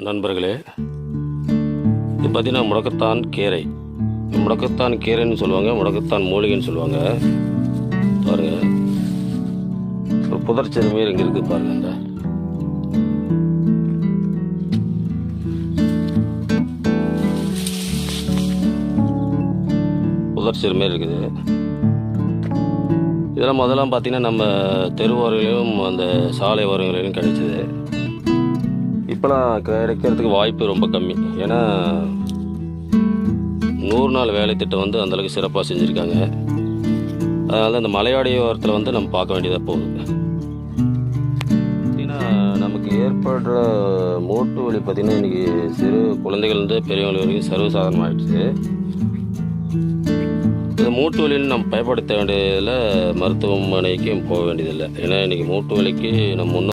நண்பர்களே, இது பார்த்திங்கன்னா முடக்கத்தான் கீரை. முடக்கத்தான் கீரைன்னு சொல்லுவாங்க, முடக்கத்தான் மூலிகைன்னு சொல்லுவாங்க. பாருங்கள், ஒரு புதர்ச்செடி மாரி இங்கே இருக்குது பாருங்கள். இந்த புதர்ச்செடி மாரி இருக்குது. இதெல்லாம் முதல்லாம் பார்த்திங்கன்னா நம்ம தெருவோரங்களிலும் அந்த சாலை ஓரங்களிலும் கிடைச்சிது. இப்போலாம் கிடைக்கிறதுக்கு வாய்ப்பு ரொம்ப கம்மி. ஏன்னா 100 நாள் வேலை திட்டம் வந்து அந்தளவுக்கு சிறப்பாக செஞ்சுருக்காங்க. அதனால அந்த மலையாடியோரத்தில் வந்து நம்ம பார்க்க வேண்டியதாக போகுது. பார்த்திங்கன்னா நமக்கு ஏற்படுற மூட்டு வலி பார்த்திங்கன்னா இன்றைக்கி சிறு குழந்தைகள்லேருந்து பெரியவங்க வரைக்கும் சர்வசாதாரணமாகிடுச்சு. இந்த மூட்டு வலின்னு நம்ம பயப்படுத்த வேண்டியதில் மருத்துவமனைக்கும் போக வேண்டியதில்லை. ஏன்னா இன்றைக்கி மூட்டு வலிக்கு நம்ம